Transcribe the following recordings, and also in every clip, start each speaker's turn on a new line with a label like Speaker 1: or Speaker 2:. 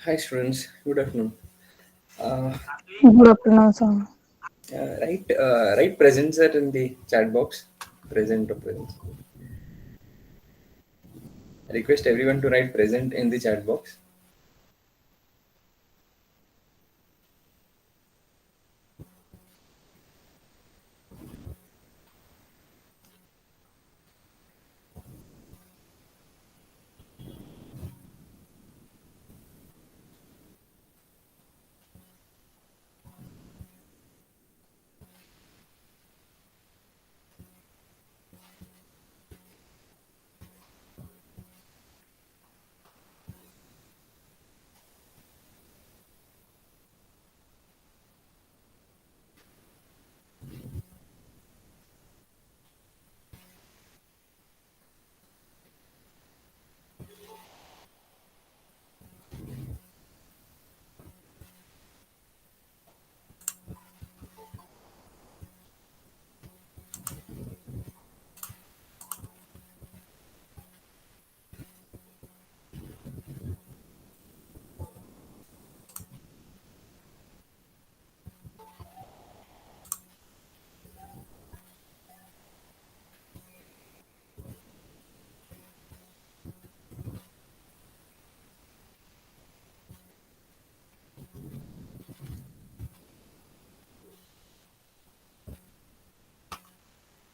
Speaker 1: Hi students, good afternoon. Uh,
Speaker 2: Good afternoon, sir.
Speaker 1: write presents are in the chat box. Present or presents. I request everyone to write present in the chat box.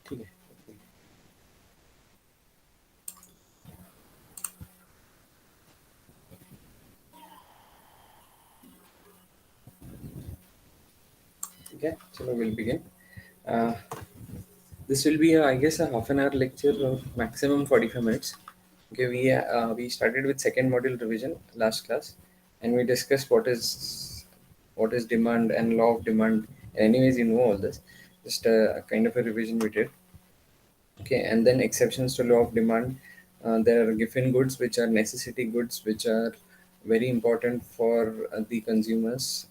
Speaker 1: ठीक है. Okay, so we'll begin. Uh, this will be, I guess, a half an hour lecture of maximum 45 minutes. Okay, we started with second module revision last class, and we discussed what is demand and law of demand. Anyways, you know all this. Just a kind of a revision we did. Okay, and then exceptions to law of demand. There are given goods which are necessity goods, which are very important for the consumers,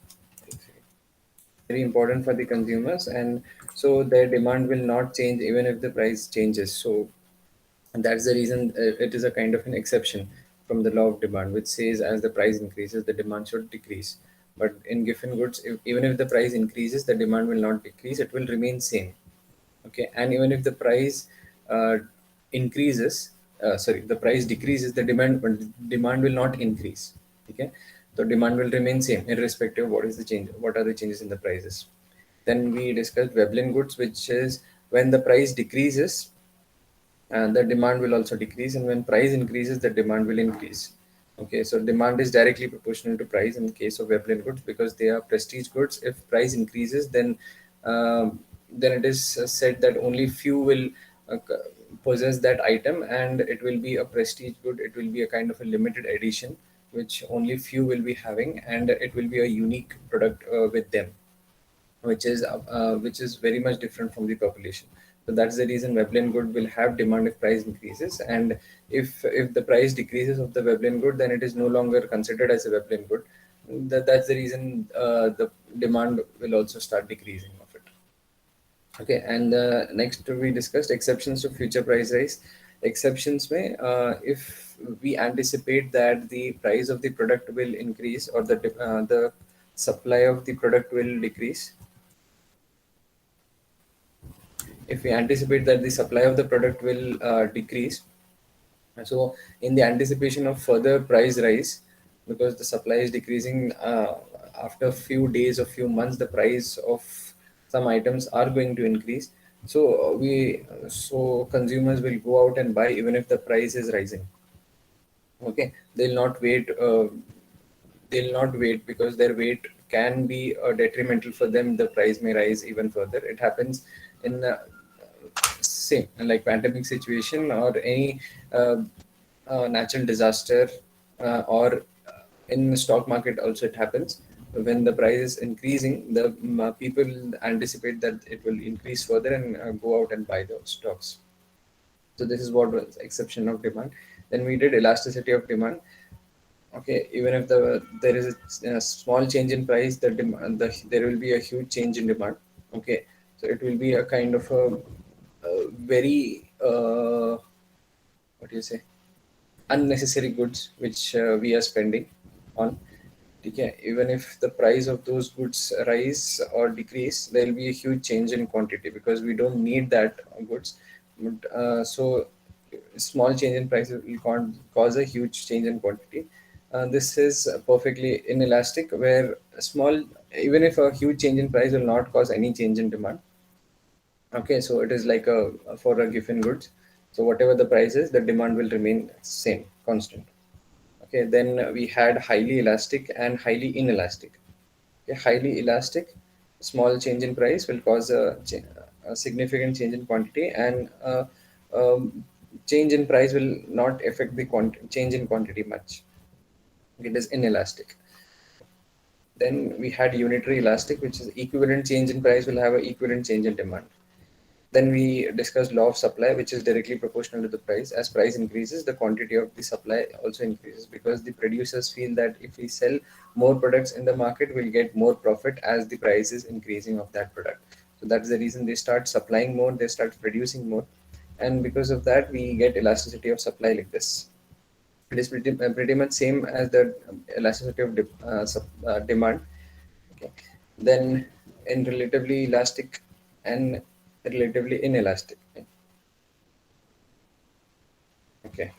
Speaker 1: very important for the consumers, and so their demand will not change even if the price changes. So that's the reason it is a kind of an exception from the law of demand, which says as the price increases, the demand should decrease. But in given goods, even if the price increases, the demand will not decrease; it will remain same. Okay, and even if the price uh, increases, sorry, the price decreases, the demand will not increase. Okay, so demand will remain same irrespective of what are the changes in the prices. Then we discussed Veblen goods, which is when the price decreases, the demand will also decrease, and when price increases, the demand will increase. Okay, so demand is directly proportional to price in the case of Veblen goods because they are prestige goods. If price increases, then it is said that only few will possess that item, and it will be a prestige good. It will be a kind of a limited edition which only few will be having, and it will be a unique product with them, which is very much different from the population. So that's the reason Veblen good will have demand if price increases, and if the price decreases of the Veblen good, then it is no longer considered as a Veblen good. That's the reason the demand will also start decreasing of it. Okay, and next we discussed exceptions to future price rise. Exceptions may, if we anticipate that the price of the product will increase or the supply of the product will decrease. If we anticipate that the supply of the product will decrease, so in the anticipation of further price rise, because the supply is decreasing, after a few days or few months, the price of some items are going to increase. So so consumers will go out and buy even if the price is rising. Okay, they'll not wait because their wait can be detrimental for them. The price may rise even further. It happens in same like pandemic situation or any uh, natural disaster, or in the stock market also it happens. When the price is increasing, the people anticipate that it will increase further and go out and buy those stocks. So this is what was exception of demand. Then we did elasticity of demand. Okay, even if there is a small change in price, there will be a huge change in demand. Okay, so it will be a kind of a very what do you say, unnecessary goods which we are spending on. Okay, even if the price of those goods rise or decrease, there will be a huge change in quantity because we don't need that goods. But, so small change in price will cause a huge change in quantity. This is perfectly inelastic, where a small, even if a huge change in price will not cause any change in demand. Okay, so it is like a for a given goods. So whatever the price is, the demand will remain same, constant. Okay, then we had highly elastic and highly inelastic. Okay, highly elastic, small change in price will cause a significant change in quantity, and change in price will not affect the change in quantity much. It is inelastic. Then we had unitary elastic, which is equivalent change in price will have an equivalent change in demand. Then we discussed law of supply, which is directly proportional to the price. As price increases, the quantity of the supply also increases because the producers feel that if we sell more products in the market, we'll get more profit as the price is increasing of that product. So that's the reason they start supplying more, they start producing more. And because of that, we get elasticity of supply like this. It is pretty much same as the elasticity of demand. Okay. Then in relatively elastic and relatively inelastic. Okay.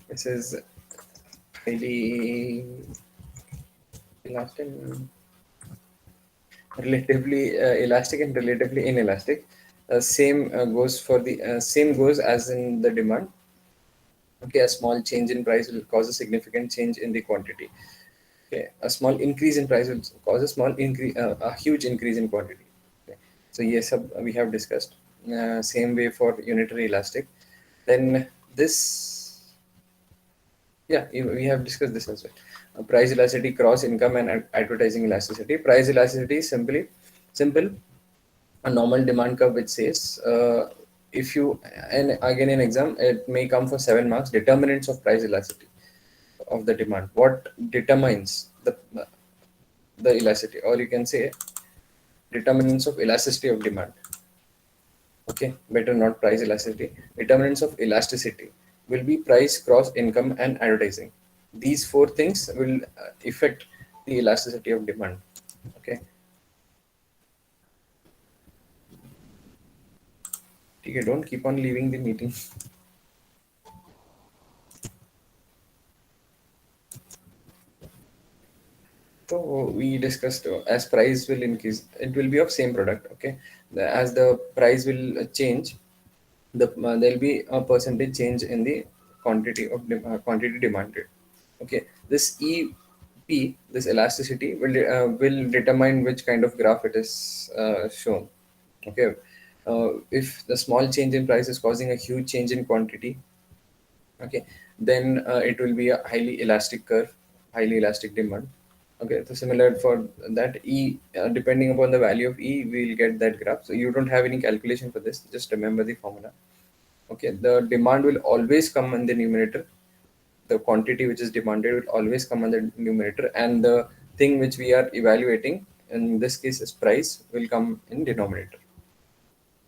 Speaker 1: This is highly elastic, relatively elastic and relatively inelastic. Same goes for the same goes as in the demand. Okay, a small change in price will cause a significant change in the quantity. Okay, a small increase in price will cause a small increase, a huge increase in quantity. Okay. So yes, we have discussed. Same way for unitary elastic. Then this, yeah, we have discussed this as well. Price elasticity, cross income, and advertising elasticity. Price elasticity is simple. A normal demand curve which says if you, and again in exam it may come for 7 marks. Determinants of price elasticity of the demand. What determines the elasticity, or you can say determinants of elasticity of demand. Okay, better not price elasticity. Determinants of elasticity will be price, cross income, and advertising. These four things will affect the elasticity of demand. Okay. Okay, don't keep on leaving the meeting. So we discussed as price will increase, it will be of same product. Okay, as the price will change, there'll be a percentage change in the quantity demanded. Okay, this EP, this elasticity will determine which kind of graph it is shown. Okay, if the small change in price is causing a huge change in quantity, okay, then it will be a highly elastic curve, highly elastic demand. Okay, so similar for that E, depending upon the value of E, we'll get that graph. So you don't have any calculation for this, just remember the formula. Okay, the demand will always come in the numerator. The quantity which is demanded will always come on the numerator, and the thing which we are evaluating, in this case is price, will come in denominator.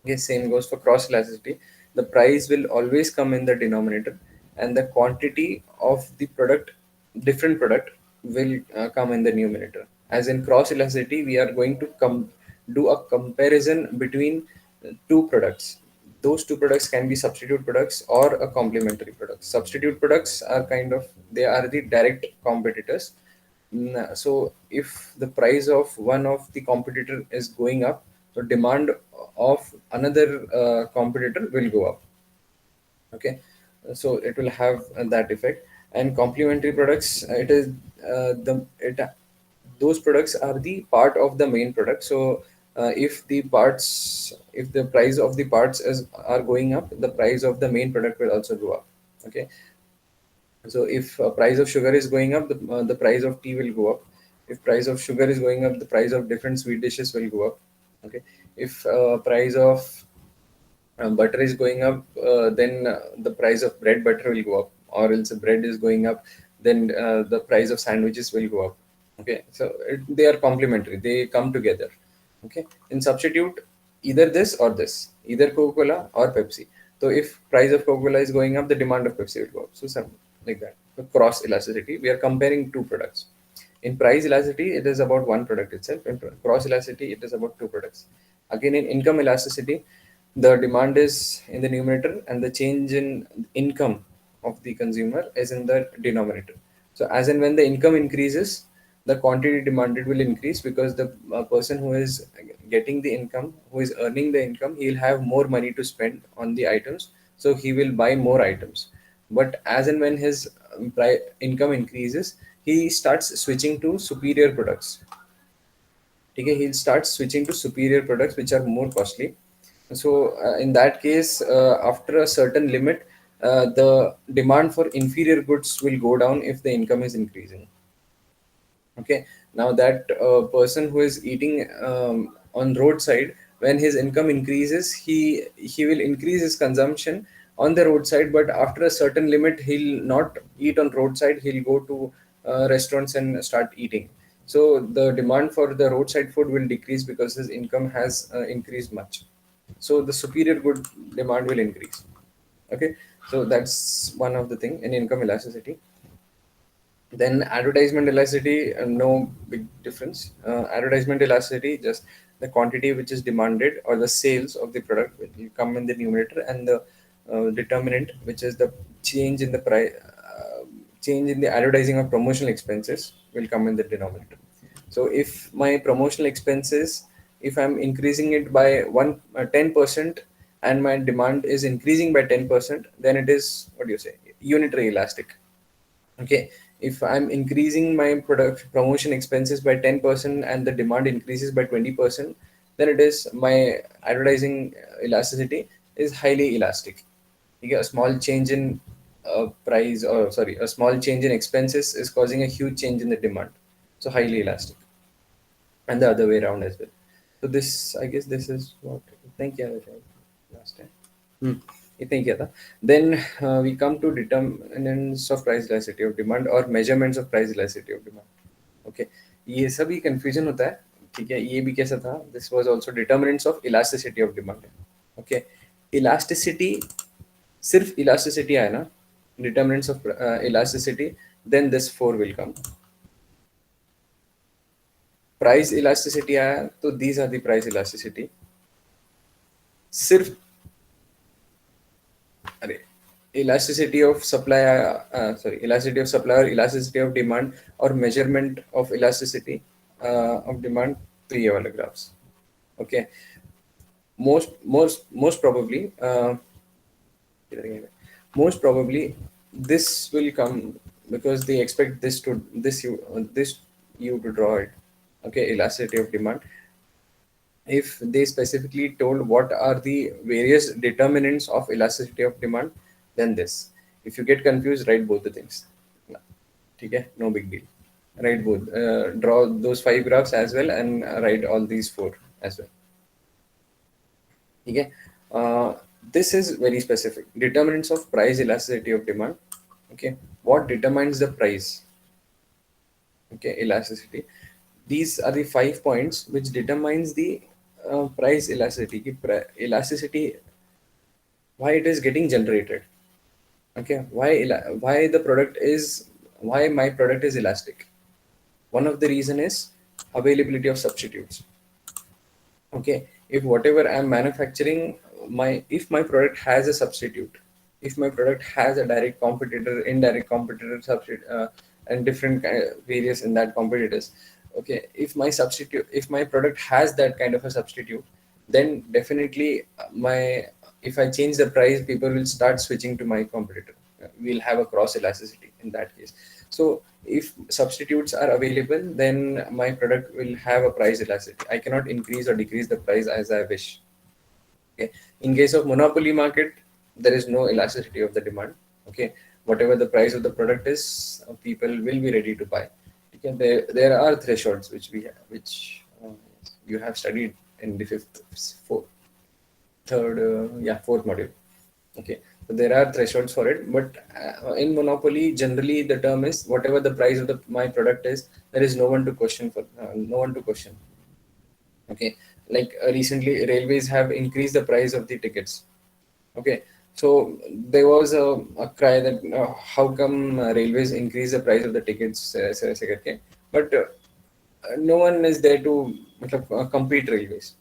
Speaker 1: Okay, same goes for cross elasticity. The price will always come in the denominator, and the quantity of the product, different product, will come in the numerator. As in cross elasticity, we are going to do a comparison between two products. Those two products can be substitute products or a complementary product. Substitute products are kind of, they are the direct competitors. So if the price of one of the competitor is going up, so demand of another competitor will go up. Okay, so it will have that effect. And complementary products, it is the it those products are the part of the main product. So if the price of the parts is are going up, the price of the main product will also go up. Okay, so if price of sugar is going up, the price of tea will go up. If price of sugar is going up, the price of different sweet dishes will go up. Okay, if price of butter is going up, then the price of bread butter will go up, or else the bread is going up, then the price of sandwiches will go up. Okay, so they are complementary, they come together. Okay, in substitute, either this or this, either Coca-Cola or Pepsi. So if price of Coca-Cola is going up, the demand of Pepsi will go up. So some like that. So cross elasticity. We are comparing two products. In price elasticity, it is about one product itself. In cross elasticity, it is about two products. Again, in income elasticity, the demand is in the numerator and the change in income of the consumer is in the denominator. So as and when the income increases, the quantity demanded will increase because the person who is getting the income, who is earning the income, he'll have more money to spend on the items. So he will buy more items. But as and when his income increases, he starts switching to superior products. Okay, he'll start switching to superior products which are more costly. So in that case, after a certain limit, the demand for inferior goods will go down if the income is increasing. Okay, now that person who is eating on roadside, when his income increases, he will increase his consumption on the roadside, but after a certain limit he'll not eat on roadside, he'll go to restaurants and start eating. So the demand for the roadside food will decrease because his income has increased much. So the superior good demand will increase. Okay, so that's one of the thing in income elasticity. Then advertisement elasticity, no big difference. Advertisement elasticity, just the quantity which is demanded or the sales of the product will come in the numerator, and the determinant, which is the change in the price, change in the advertising of promotional expenses, will come in the denominator. So if my promotional expenses, if I'm increasing it by 10%, and my demand is increasing by 10%, then it is, what do you say, unitary elastic. Okay, if I'm increasing my product promotion expenses by 10% and the demand increases by 20%, then it is my advertising elasticity is highly elastic. You get a small change in price, or sorry, a small change in expenses is causing a huge change in the demand. So highly elastic, and the other way around as well. So this, I guess, this is what I think. Yeah, last time. Hmm. इतने किया था. Then we come to determinants of price elasticity of demand or measurements of price elasticity of demand. Okay, ये सभी confusion होता है. ठीक है, ये भी कैसा था? This was also determinants of elasticity of demand. Okay, elasticity, सिर्फ elasticity आया ना, determinants of elasticity, then this four will come. Price elasticity आया, तो these are the price elasticity. सिर्फ अरे elasticity of supply, sorry, elasticity of supply or elasticity of demand or measurement of elasticity of demand, three ये वाले graphs. Okay, most probably, most probably this will come because they expect this you to draw it. Okay, elasticity of demand. If they specifically told what are the various determinants of elasticity of demand, then this. If you get confused, write both the things. Okay, no big deal. Write both. Draw those five graphs as well, and write all these four as well. Okay. This is very specific. Determinants of price elasticity of demand. Okay, what determines the price? Okay, elasticity. These are the 5 points which determines the price elasticity. Elasticity, why it is getting generated. Okay, why the product is, why my product is elastic. One of the reason is availability of substitutes. Okay, if whatever I'm manufacturing, if my product has a substitute, if my product has a direct competitor, indirect competitor, substitute, and different various in that competitors. Okay, if my product has that kind of a substitute, then definitely if I change the price, people will start switching to my competitor. We'll have a cross elasticity in that case. So if substitutes are available, then my product will have a price elasticity. I cannot increase or decrease the price as I wish. Okay. In case of monopoly market, there is no elasticity of the demand. Okay, whatever the price of the product is, people will be ready to buy. Okay, there are thresholds which you have studied in the fourth module. Okay, so there are thresholds for it, but in monopoly, generally the term is whatever the price of my product is, there is no one to question for, no one to question. Okay, like recently railways have increased the price of the tickets. Okay, So there was a cry that how come railways increase the price of the tickets, ऐसे करके. But no one is there to मतलब, compete railways.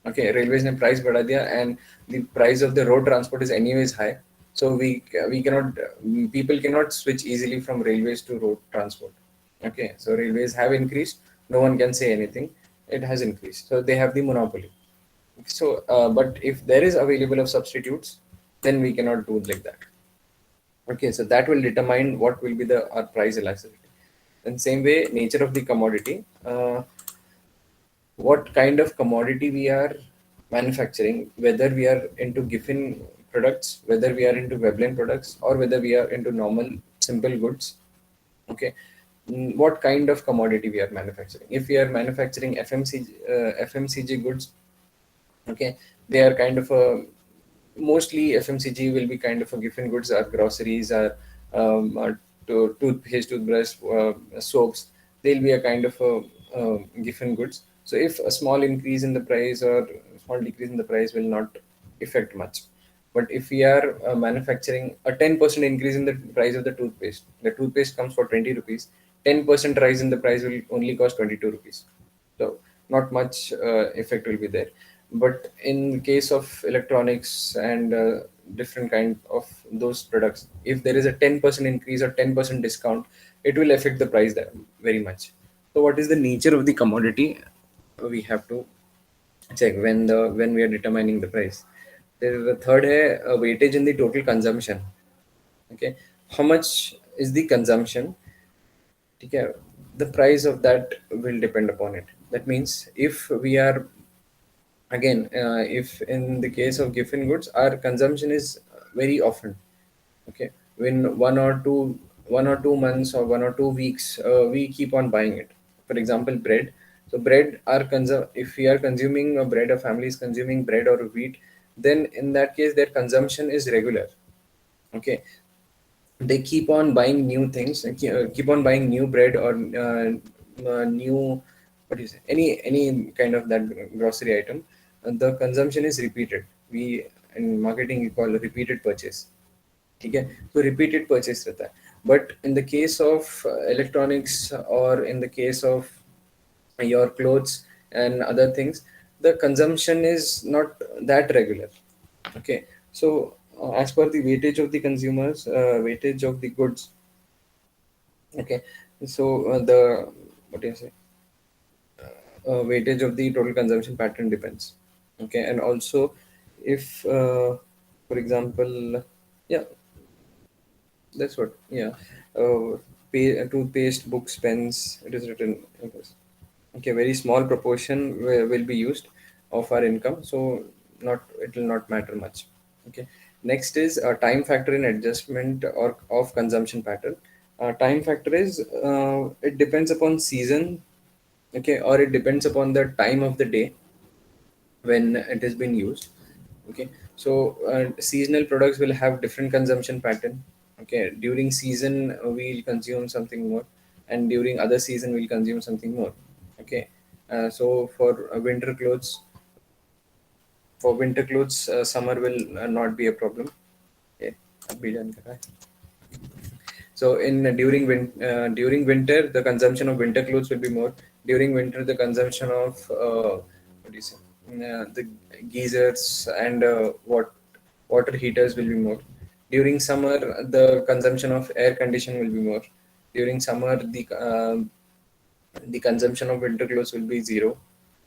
Speaker 1: Okay, railways ने price बढ़ा दिया, and the price of the road transport is anyways high. So we cannot, people cannot switch easily from railways to road transport. Okay, so railways have increased. No one can say anything. It has increased. So they have the monopoly. So, but if there is available of substitutes, then we cannot do like that. Okay, so that will determine what will be the our price elasticity. In same way, nature of the commodity, what kind of commodity we are manufacturing, whether we are into Giffen products, whether we are into Veblen products, or whether we are into normal simple goods. Okay, what kind of commodity we are manufacturing? If we are manufacturing FMCG goods, okay, they are kind of a, mostly FMCG will be kind of a Giffen goods, or groceries, or toothpaste, toothbrush, soaps. They'll be a kind of a Giffen goods. So if a small increase in the price or small decrease in the price will not affect much. But if we are manufacturing a 10% increase in the price of the toothpaste comes for 20 rupees, 10% rise in the price will only cost 22 rupees. So not much effect will be there. But in case of electronics and different kind of those products, if there is a 10% increase or 10% discount, it will affect the price there very much. So what is the nature of the commodity? We have to check when we are determining the price. There is a third है weightage in the total consumption. Okay, how much is the consumption? Okay, the price of that will depend upon it. That means if we are, again, if in the case of Giffen goods, our consumption is very often. Okay, when 1 or 2 months or 1 or 2 weeks, we keep on buying it. For example, bread. So bread, if we are consuming a bread, a family is consuming bread or wheat, then in that case their consumption is regular. Okay, they keep on buying new things, and keep on buying new bread, or new, what do you say, any kind of that grocery item. The consumption is repeated. We, in marketing, we call it repeated purchase. Okay, so repeated purchase रहता है. But in the case of electronics, or in the case of your clothes and other things, the consumption is not that regular. Okay, so as per the weightage of the consumers, weightage of the goods. Okay, so the, what do you say, weightage of the total consumption pattern depends. Okay, and also if, for example, yeah, that's what, yeah, toothpaste, books, pens, it is written in this. Okay, very small proportion will be used of our income, so not, it will not matter much. Okay, next is a time factor in adjustment or of consumption pattern. Time factor is, it depends upon season. Okay, or it depends upon the time of the day when it has been used. Okay, so seasonal products will have different consumption pattern. Okay, during season we'll consume something more, and during other season we'll consume something more. Okay, so for winter clothes, summer will not be a problem. Okay, अभी done कर रहा है. So during winter, the consumption of winter clothes will be more. During winter, the consumption of, what do you say, the geysers and water heaters will be more. During summer, the consumption of air condition will be more. During summer, the consumption of winter clothes will be zero.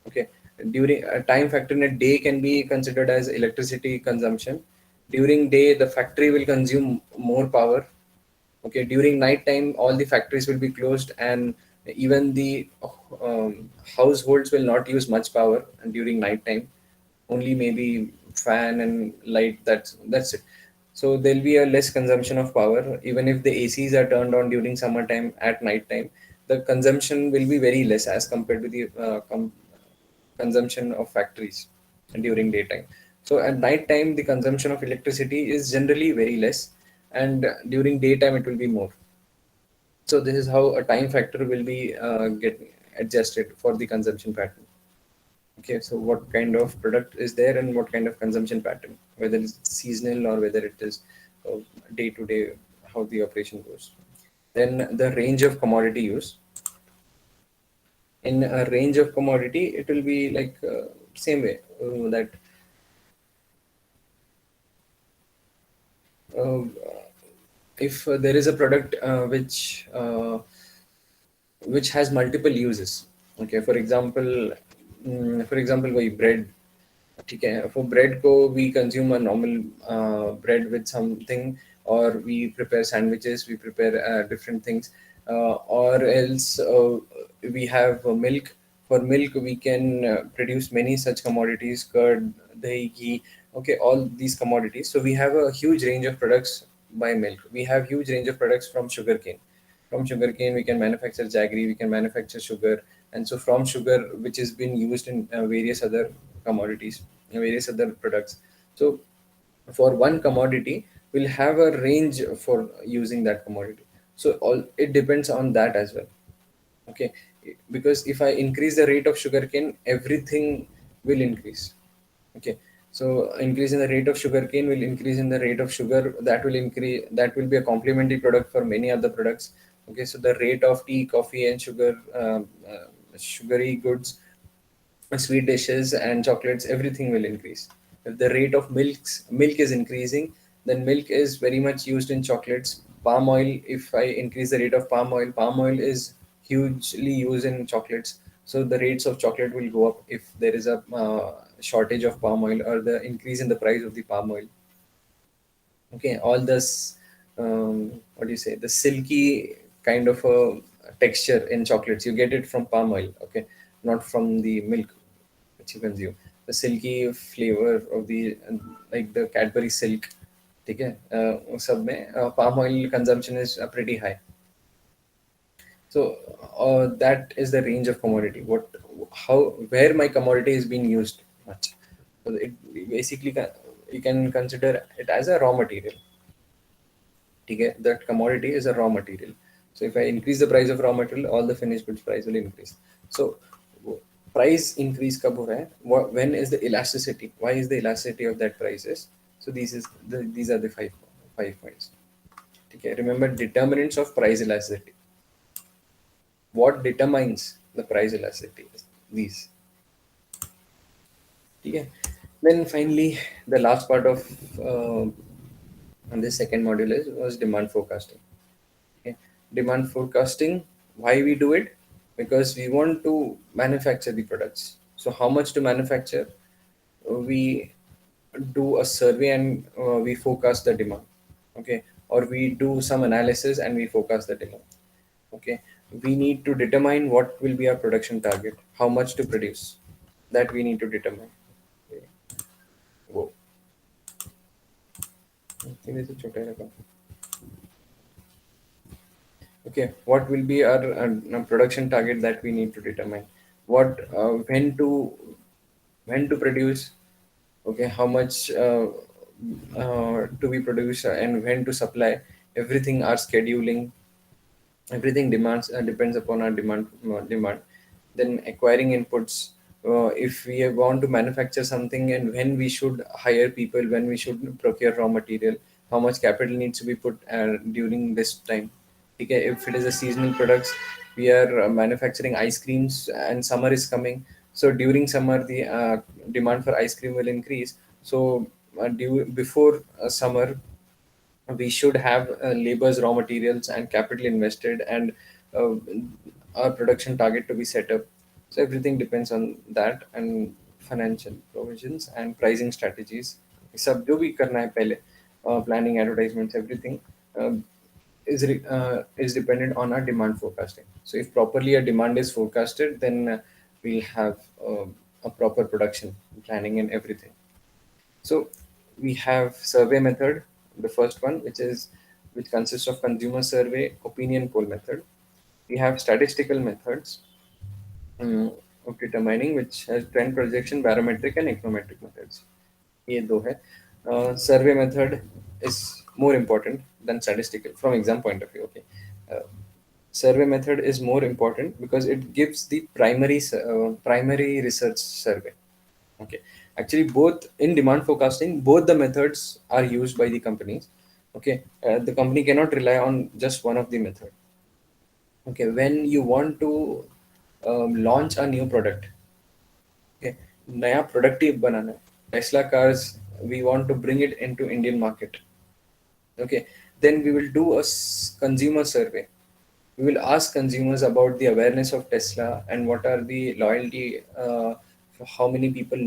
Speaker 1: Okay, during a time factor in a day can be considered as electricity consumption. During day, the factory will consume more power. Okay, during night time all the factories will be closed, and even the households will not use much power during night time. Only maybe fan and light, that's it. So there'll be a less consumption of power. Even if the ACs are turned on during summertime, at night time the consumption will be very less as compared to the consumption of factories during daytime. So at night time, the consumption of electricity is generally very less, and during daytime it will be more. So this is how a time factor will be get adjusted for the consumption pattern. Okay, so what kind of product is there and what kind of consumption pattern, whether it's seasonal or whether it is day to day, how the operation goes. Then the range of commodity use. In a range of commodity, it will be like same way that uh, if there is a product which has multiple uses. Okay, for example वही bread. ठीक है, for bread को we consume a normal bread with something, or we prepare sandwiches, we prepare different things, or else we have milk. For milk we can produce many such commodities: curd, dahi, ghee. Okay, all these commodities. So we have a huge range of products. By milk we have huge range of products. From sugarcane we can manufacture jaggery, we can manufacture sugar. And so from sugar, which has been used in various other commodities, various other products. So for one commodity we'll have a range for using that commodity. So all it depends on that as well. Okay, because if I increase the rate of sugarcane, everything will increase. Okay, so increase in the rate of sugarcane will increase in the rate of sugar. That will increase. That will be a complementary product for many other products. Okay, so the rate of tea, coffee, and sugary goods, sweet dishes, and chocolates, everything will increase. If the rate of milk is increasing, then milk is very much used in chocolates. Palm oil, if I increase the rate of palm oil is hugely used in chocolates. So the rates of chocolate will go up if there is a shortage of palm oil or the increase in the price of the palm oil. Okay, all this, what do you say, the silky kind of a texture in chocolates, you get it from palm oil. Okay, not from the milk which you consume. The silky flavor of the like the Cadbury silk, ठीक है, उन सब में palm oil consumption is pretty high. So that is the range of commodity. How, where my commodity is being used much. So it basically you can consider it as a raw material. Okay, that commodity is a raw material. So if I increase the price of raw material, all the finished goods price will increase. So price increase कब हो रहा है? When is the elasticity? Why is the elasticity of that prices? So these are the five points. Okay, remember determinants of price elasticity. What determines the price elasticity? These. Okay. Then finally, the last part of and this second module was demand forecasting. Okay. Demand forecasting, why we do it? Because we want to manufacture the products. So how much to manufacture? We do a survey and we forecast the demand. Okay, or we do some analysis and we forecast the demand. Okay, we need to determine what will be our production target, how much to produce. That we need to determine. Okay. Whoa. I think this is छोटा ही रखा. Okay, what will be our production target that we need to determine? What when to produce? Okay, how much to be produced and when to supply? Everything, our scheduling, everything depends upon our demand. Then acquiring inputs. If we want to manufacture something, and when we should hire people, when we should procure raw material, how much capital needs to be put during this time. Okay, if it is a seasonal products, we are manufacturing ice creams and summer is coming. So during summer the demand for ice cream will increase. So before summer we should have labors, raw materials, and capital invested, and uh, our production target to be set up. So everything depends on that, and financial provisions and pricing strategies. सब जो भी करना है पहले, planning, advertisements, everything is dependent on our demand forecasting. So if properly a demand is forecasted, then we'll have a proper production planning and everything. So we have survey method, the first one, which consists of consumer survey, opinion poll method. We have statistical methods of determining, which has trend projection, barometric, and econometric methods. ये दो है. Survey method is more important than statistical from exam point of view. Okay. Uh, survey method is more important because it gives the primary research survey. Okay, actually, both in demand forecasting, both the methods are used by the companies. Okay, the company cannot rely on just one of the method. Okay, when you want to launch a new product, okay, नया product ही बनाना है. Tesla cars, we want to bring it into Indian market. Okay, then we will do a consumer survey. We will ask consumers about the awareness of Tesla and what are the loyalty, how many people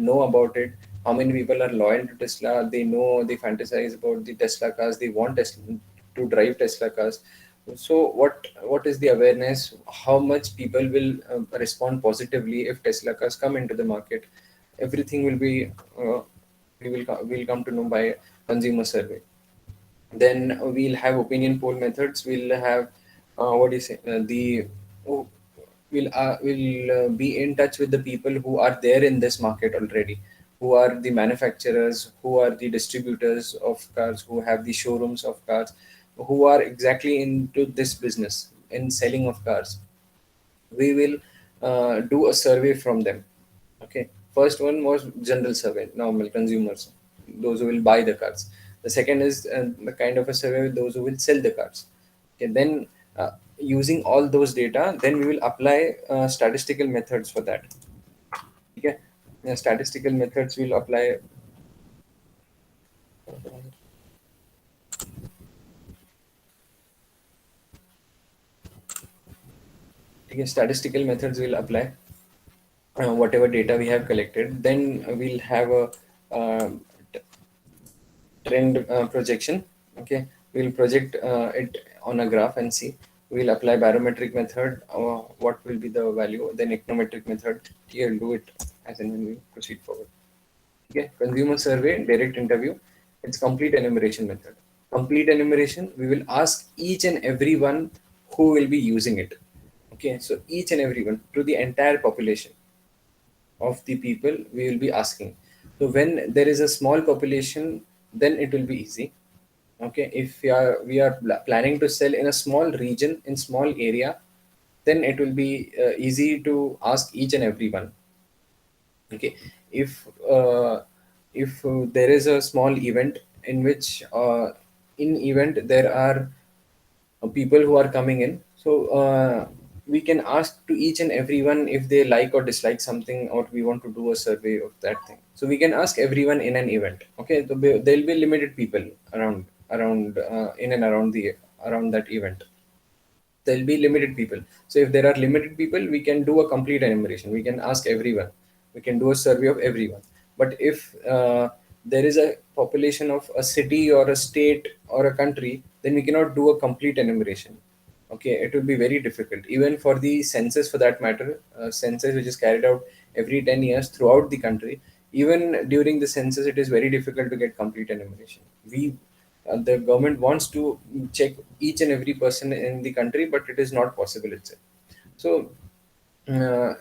Speaker 1: know about it, how many people are loyal to Tesla. They know, they fantasize about the Tesla cars, they want Tesla to drive Tesla cars. So what is the awareness? How much people will respond positively if Tesla cars come into the market? Everything will be we'll come to know by consumer survey. Then we'll have opinion poll methods. We'll have what do you say? Oh, we'll be in touch with the people who are there in this market already, who are the manufacturers, who are the distributors of cars, who have the showrooms of cars, who are exactly into this business in selling of cars. We will do a survey from them. Okay, first one was general survey, normal consumers, those who will buy the cars. The second is the kind of a survey with those who will sell the cars. Okay, then using all those data, then we will apply statistical methods for that. Okay, statistical methods will apply. Okay, statistical methods will apply whatever data we have collected. Then we'll have a uh, trend projection. Okay, we'll project it on a graph and see. We'll apply barometric method. What will be the value? Then econometric method. Here, do it as and when we proceed forward. Okay, consumer survey, direct interview. It's complete enumeration method. Complete enumeration. We will ask each and everyone who will be using it. Okay, so each and everyone to the entire population of the people we will be asking. So when there is a small population, then it will be easy. Okay, if we are planning to sell in a small region, in small area, then it will be easy to ask each and everyone. Okay, if there is a small event in which in event there are people who are coming in, so we can ask to each and everyone if they like or dislike something, or we want to do a survey of that thing. So we can ask everyone in an event. Okay, so there'll be limited people around in and around the around that event. There'll be limited people. So if there are limited people, we can do a complete enumeration. We can ask everyone. We can do a survey of everyone. But if there is a population of a city or a state or a country, then we cannot do a complete enumeration. Okay, it will be very difficult. Even for the census, for that matter, census which is carried out every 10 years throughout the country, even during the census, it is very difficult to get complete enumeration. The government wants to check each and every person in the country, but it is not possible itself. So uh,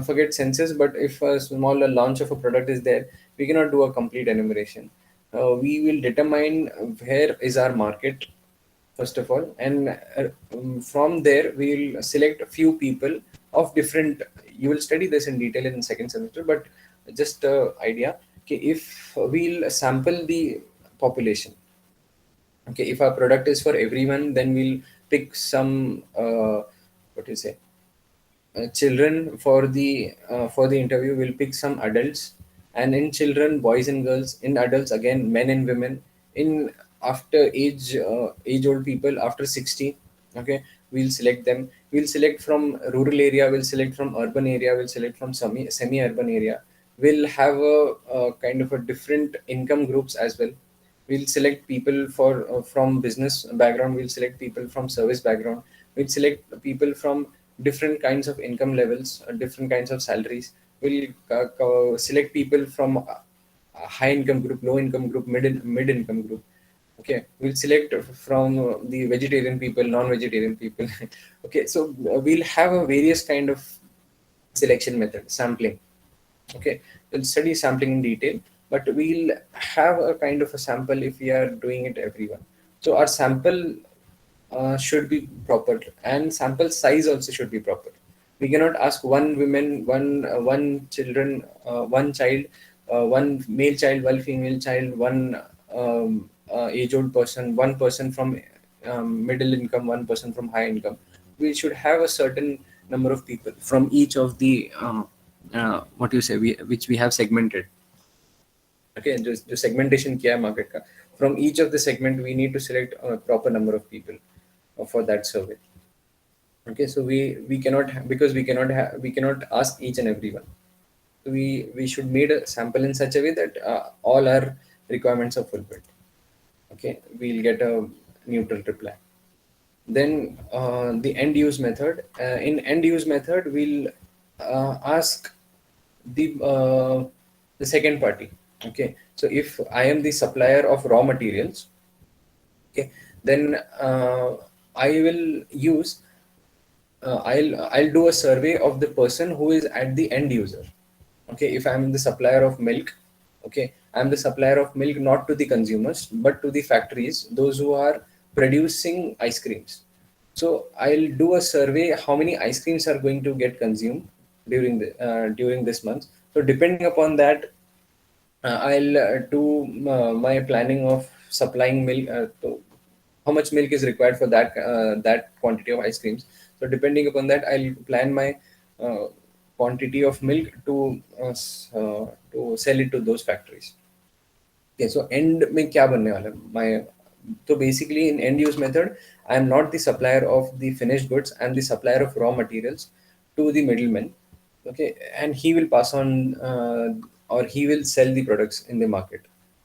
Speaker 1: forget census, but if a small launch of a product is there, we cannot do a complete enumeration. We will determine where is our market first of all, and from there we will select a few people of different. You will study this in detail in second semester, but just idea. Okay, if we'll sample the population. Okay, if our product is for everyone, then we'll pick some what do you say children for the interview. We'll pick some adults, and in children, boys and girls. In adults, again, men and women. In after age old people after 60. Okay, we'll select them. We'll select from rural area, we'll select from urban area, we'll select from semi urban area. We'll have a kind of a different income groups as well. We'll select people for from business background. We'll select people from service background. We'll select people from different kinds of income levels, different kinds of salaries. We'll select people from high income group, low income group, mid income group. Okay, we'll select from the vegetarian people, non-vegetarian people. Okay, so we'll have a various kind of selection method, sampling. Okay, we'll study sampling in detail, but we'll have a kind of a sample if we are doing it everyone. So our sample should be proper, and sample size also should be proper. We cannot ask one woman, one children, one child, one male child, one female child, one age-old person, one person from middle income, one person from high income. We should have a certain number of people from each of the what you say, which we have segmented. Okay, जो segmentation किया है market का, from each of the segment we need to select a proper number of people for that survey. Okay, so we cannot because we cannot ask each and everyone. So we should made a sample in such a way that all our requirements are fulfilled. Okay, we'll get a neutral reply. Then the end use method. In end use method, we'll ask the second party. Okay, so if I am the supplier of raw materials, okay, then I will use I'll do a survey of the person who is at the end user. Okay, if I'm the supplier of milk, okay, I'm the supplier of milk not to the consumers but to the factories, those who are producing ice creams. So I'll do a survey how many ice creams are going to get consumed during this month. So depending upon that, I'll do my planning of supplying milk. How much milk is required for that quantity of ice creams. So depending upon that, I'll plan my uh, quantity of milk to sell it to those factories. Okay, so end में क्या बनने वाला है? My so basically in end use method, I am not the supplier of the finished goods. I am the supplier of raw materials to the middleman. Okay, and he will pass on or he will sell the products in the market.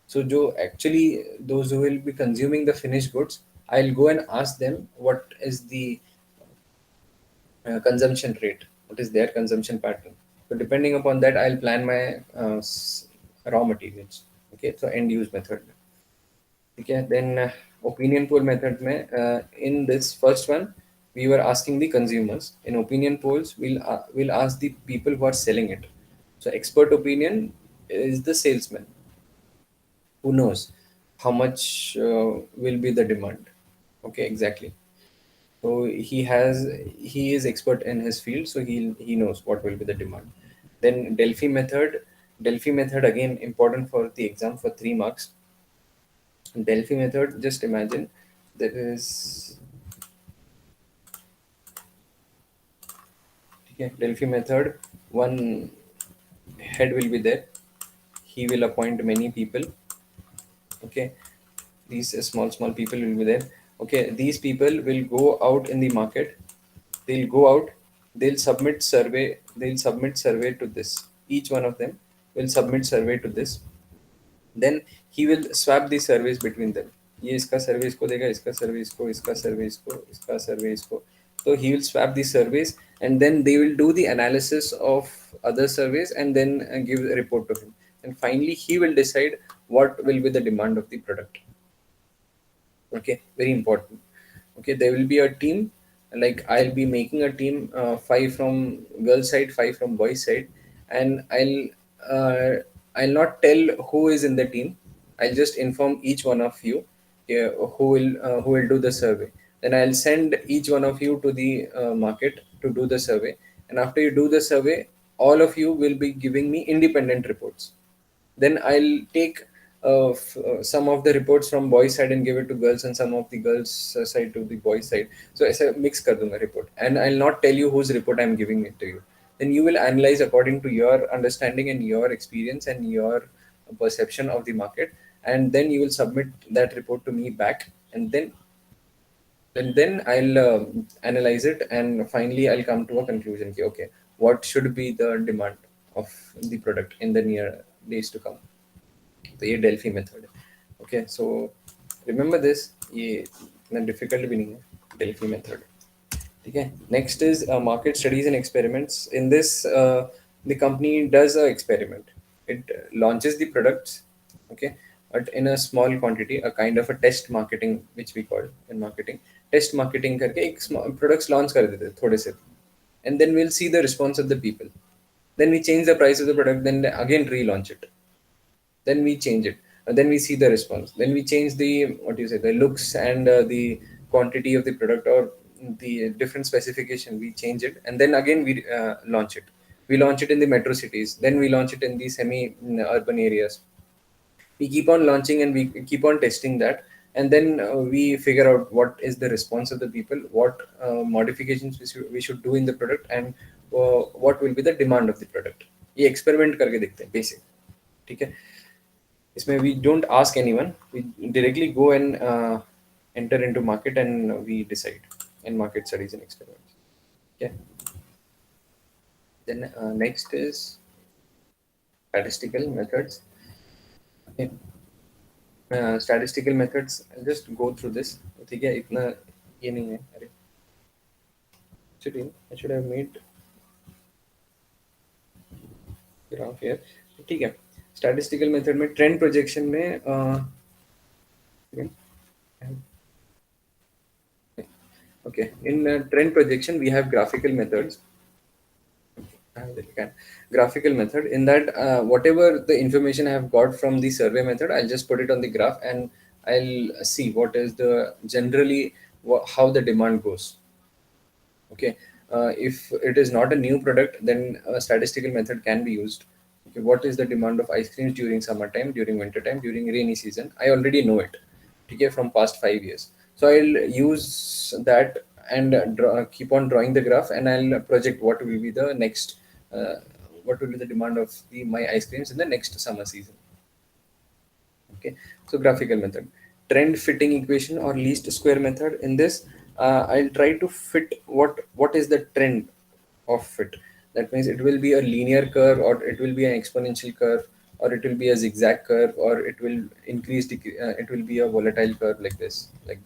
Speaker 1: So jo actually those who will be consuming the finished goods, I'll go and ask them what is the consumption rate, what is their consumption pattern. So depending upon that, I'll plan my raw materials. Okay, so end use method. Okay, then opinion poll method mein, in this first one, we were asking the consumers. In opinion polls, we'll ask the people who are selling it. So expert opinion is the salesman who knows how much will be the demand. Okay, exactly. So he is expert in his field, so he knows what will be the demand. Then Delphi method again important for the exam for 3 marks. Delphi method, just imagine there is, okay, Delphi method, one head will be there. He will appoint many people. Okay, these small people will be there. Okay, these people will go out in the market. They'll go out. They'll submit survey to this. Each one of them will submit survey to this. Then he will swap the surveys between them. ये इसका सर्वे इसको देगा, इसका सर्वे इसको, इसका सर्वे इसको, इसका सर्वे इसको. So he will swap the surveys and then they will do the analysis of other surveys and then give a report to him. And finally he will decide what will be the demand of the product. Okay, very important. Okay, there will be a team, like I'll be making a team, five from girl side, five from boy side, and I'll not tell who is in the team. I'll just inform each one of you, who will do the survey. Then I'll send each one of you to the market to do the survey, and after you do the survey, all of you will be giving me independent reports. Then I'll take some of the reports from boys side and give it to girls, and some of the girls side to the boys side. So ऐसे mix कर दूंगा report, and I'll not tell you whose report I'm giving it to you. Then you will analyze according to your understanding and your experience and your perception of the market, and then you will submit that report to me back, and then I'll analyze it, and finally I'll come to a conclusion. Okay, okay, what should be the demand of the product in the near days to come. तो ये Delphi method है. Okay, so remember this, ये इतना difficult भी नहीं है Delphi method. ठीक है. Next is market studies and experiments. In this the company does a experiment. It launches the products, okay, but in a small quantity, a kind of a test marketing, which we call in marketing test marketing करके एक products launch कर देते थोड़े से, and then we'll see the response of the people. Then we change the price of the product, then again relaunch it, then we change it, and then we see the response, then we change the, what you say, the looks and the quantity of the product or the different specification, we change it, and then again we launch it. We launch it in the metro cities, then we launch it in the semi urban areas. We keep on launching and we keep on testing that, and then we figure out what is the response of the people, what modifications we should do in the product, and what will be the demand of the product. ये experiment करके देखते हैं basic. ठीक है. इसमें we don't ask anyone, we directly go and enter into market and we decide in market studies and experiments. Okay. Then next is statistical methods. Okay. Statistical methods, I'll just go through this. ठीक है, इतना ये नहीं है. अरे actually I should have made graph here. ठीक है. Statistical method में trend projection में okay, in trend projection we have graphical methods. Graphical method, in that whatever the information I have got from the survey method, I'll just put it on the graph and I'll see what is the generally how the demand goes. Okay. If it is not a new product, then a statistical method can be used. Okay, what is the demand of ice creams during summertime, during wintertime, during rainy season? I already know it. Okay, from past 5 years. So I'll use that and keep on drawing the graph, and I'll project what will be the next, what will be the demand of my ice creams in the next summer season. Okay, so graphical method. Trend fitting equation or least square method. In this, I'll try to fit what is the trend of fit. That means it will be a linear curve, or it will be an exponential curve, or it will be a zigzag curve, or it will it will be a volatile curve like this, like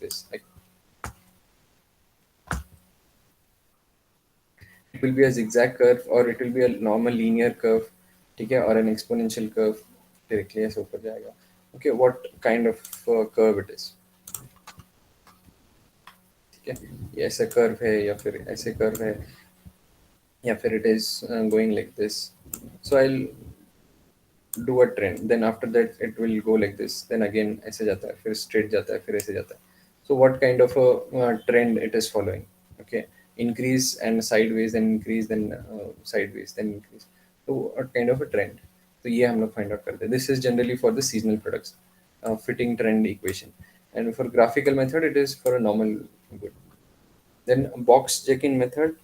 Speaker 1: it will be a zigzag curve, or it will be a normal linear curve. ठीक है, or an exponential curve. Directly ऐसे ऊपर जाएगा. Okay, what kind of curve it is. ठीक है, ये ऐसा curve है या फिर ऐसे कर्व है या फिर it is going like this. So I'll do a trend, then after that it will go like this, then again ऐसे जाता है, फिर straight जाता है, फिर ऐसे जाता है. So what kind of a trend it is following. Okay, increase and sideways, then increase, then sideways, then increase. So what kind of a trend. तो ये हम लोग find out करते हैं. This is generally for the seasonal products, fitting trend equation. And for graphical method, it is for a normal good. Then box checking method.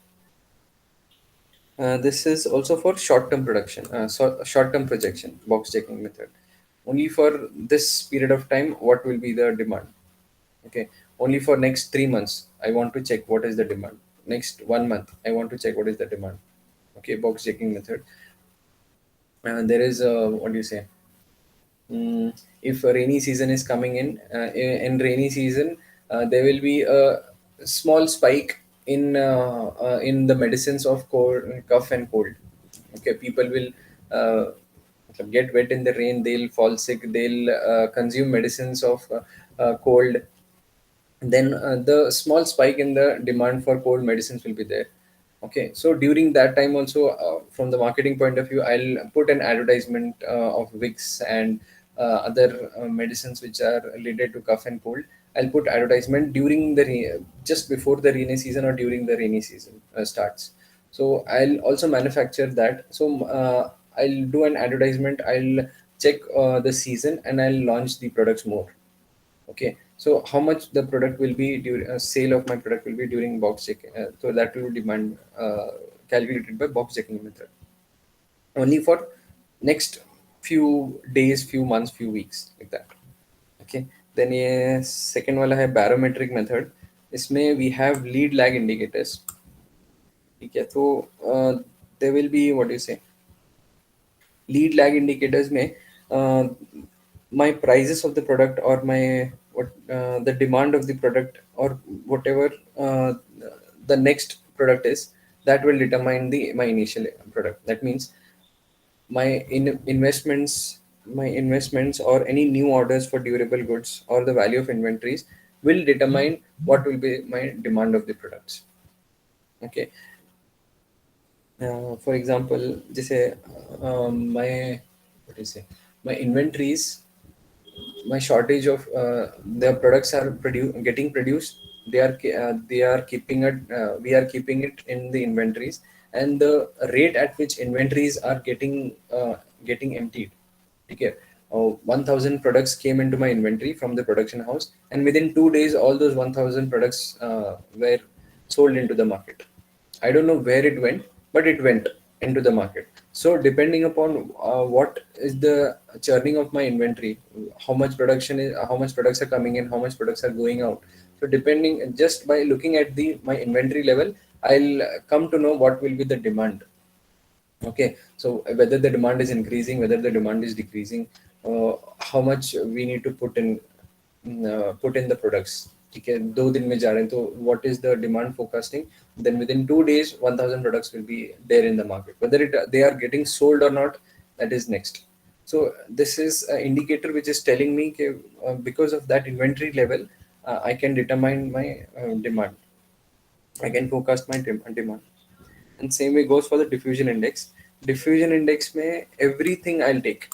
Speaker 1: This is also for short-term production, short-term projection, box checking method. Only for this period of time, what will be the demand? Okay, only for next 3 months, I want to check what is the demand. Next 1 month, I want to check what is the demand. Okay, box checking method. There is a, what do you say? If a rainy season is coming in rainy season, there will be a small spike in the medicines of cold, cough and cold. Okay, people will get wet in the rain, they'll fall sick, they'll consume medicines of cold. Then the small spike in the demand for cold medicines will be there. Okay, so during that time also, from the marketing point of view, I'll put an advertisement of Vicks and other medicines which are related to cough and cold. I'll put advertisement during the just before the rainy season or during the rainy season starts. So I'll also manufacture that. So I'll do an advertisement. I'll check the season and I'll launch the products more. Okay, so how much the product will be during sale of my product will be during box checking. So that will demand calculated by box checking method. Only for next few days, few months, few weeks, like that. Okay. Then ये second वाला है barometric method. इसमें we have lead lag indicators. ठीक है, तो there will be, what do you say, lead lag indicators में my prices of the product or my what the demand of the product or whatever the next product is, that will determine the my initial product. That means my investments or any new orders for durable goods or the value of inventories will determine what will be my demand of the products. Okay. For example, जैसे my, what do you say, my inventories, my shortage of the products are getting produced, they are keeping it, we are keeping it in the inventories, and the rate at which inventories are getting emptied. Okay. 1000 products came into my inventory from the production house, and within 2 days all those 1000 products were sold into the market. I don't know where it went, but it went into the market. So depending upon what is the churning of my inventory, how much products are coming in, how much products are going out. So depending, just by looking at the my inventory level, I'll come to know what will be the demand. Okay, so whether the demand is increasing, whether the demand is decreasing, how much we need to put in the products. Okay, 2 दिन में जा रहे हैं, तो what is the demand forecasting? Then within 2 days, 1000 products will be there in the market. Whether they are getting sold or not, that is next. So this is an indicator which is telling me that because of that inventory level, I can determine my demand. I can forecast my demand. And same way goes for the diffusion index. Diffusion index may everything I'll take.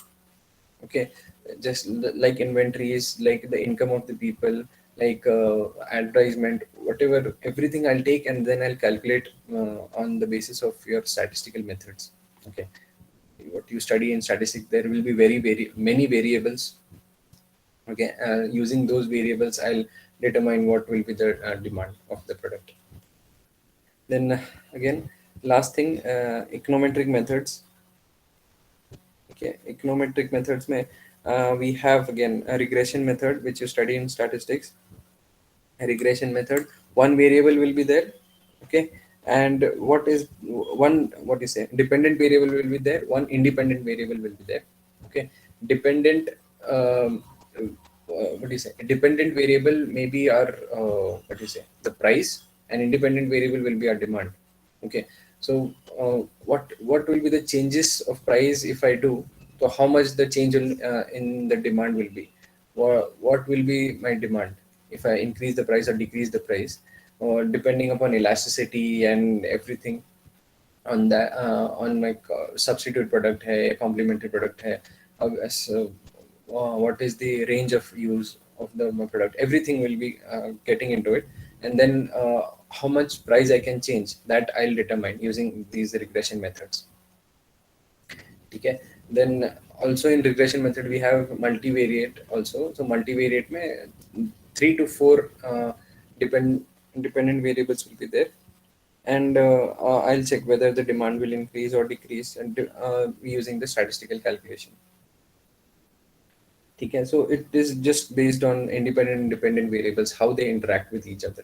Speaker 1: Okay, just like inventories, like the income of the people, like advertisement, whatever, everything I'll take, and then I'll calculate on the basis of your statistical methods. Okay, what you study in statistics, there will be very many variables. Okay, using those variables, I'll determine what will be the demand of the product. Then again, last thing, econometric methods. Okay, econometric methods may we have again a regression method which you study in statistics. A regression method, one variable will be there. Okay, and what you say, dependent variable will be there, one independent variable will be there. Okay, dependent what do you say, dependent variable maybe our what do you say, the price, and independent variable will be our demand. Okay, so what will be the changes of price if I do, so how much the change in the demand will be, what will be my demand if I increase the price or decrease the price, or depending upon elasticity and everything on that, on my substitute product hai, complementary product hai, so, what is the range of use of the my product, everything will be getting into it. And then how much price I can change, that I'll determine using these regression methods. Okay, then also in regression method we have multivariate also. So multivariate mein 3 to 4 depend independent variables will be there, and I'll check whether the demand will increase or decrease, and using the statistical calculation. Okay, so it is just based on independent variables, how they interact with each other,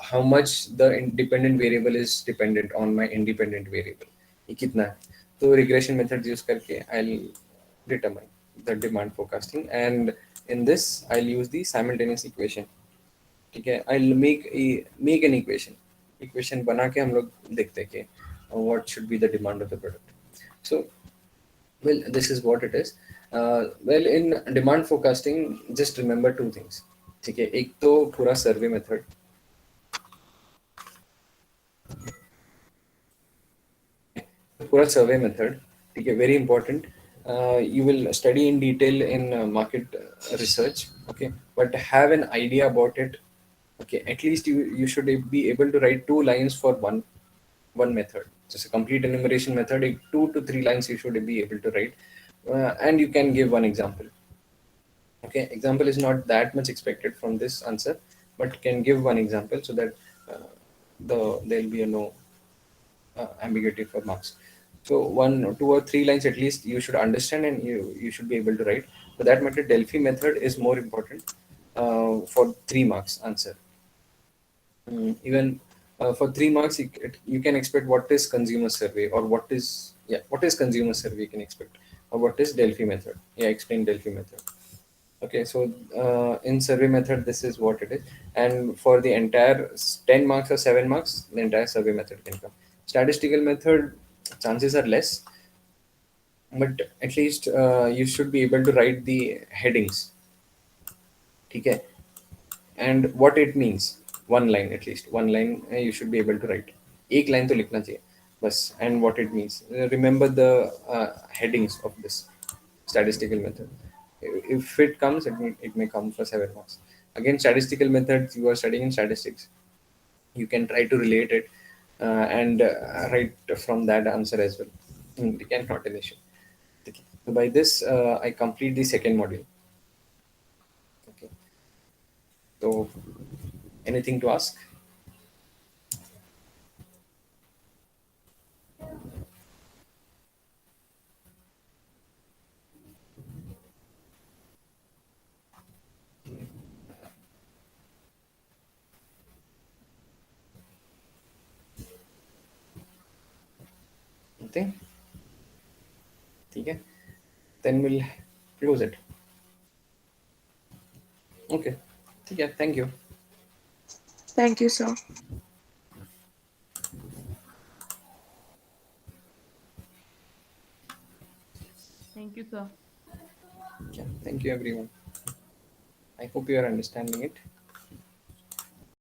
Speaker 1: how much the independent variable is dependent on my independent variable, ये कितना है. तो regression methods use करके I'll determine the demand forecasting, and in this I'll use the simultaneous equation. ठीक है, I'll make an equation बना के हम लोग देखते हैं कि what should be the demand of the product. So well, this is what it is. Well, in demand forecasting, just remember two things. ठीक है, एक तो पूरा सर्वे मेथड, पूरा सर्वे मेथड, ठीक है, very important. You will study in detail in market research. Okay, but have an idea about it. Okay, at least you should be able to write 2 lines for one method. Just a complete enumeration method, 2 to 3 lines you should be able to write, and you can give one example. Okay, example is not that much expected from this answer, but can give one example so that there'll be a no ambiguity for marks. So 1, 2 or 3 lines at least you should understand, and you should be able to write. For that matter, Delphi method is more important for 3 marks answer. Even for 3 marks, you can expect what is consumer survey, or what is consumer survey you can expect, or what is Delphi method. Yeah, explain Delphi method. Okay, so in survey method, this is what it is. And for the entire 10 marks or 7 marks, the entire survey method can come. Statistical method, chances are less, but at least you should be able to write the headings. Okay, and what it means. One line, at least one line you should be able to write. एक line तो लिखना चाहिए बस, and what it means. Remember the headings of this statistical method. If it comes, it may come for 7 marks. again, statistical methods, you are studying in statistics, you can try to relate it and write from that answer as well. We can, not an issue. Okay. So by this, I complete the second module. Okay. So anything to ask? Nothing. Okay. Then we'll close it. Okay. Okay. Thank you.
Speaker 3: Thank you, sir.
Speaker 4: Thank you, sir.
Speaker 1: Yeah. Thank you, everyone. I hope you are understanding it.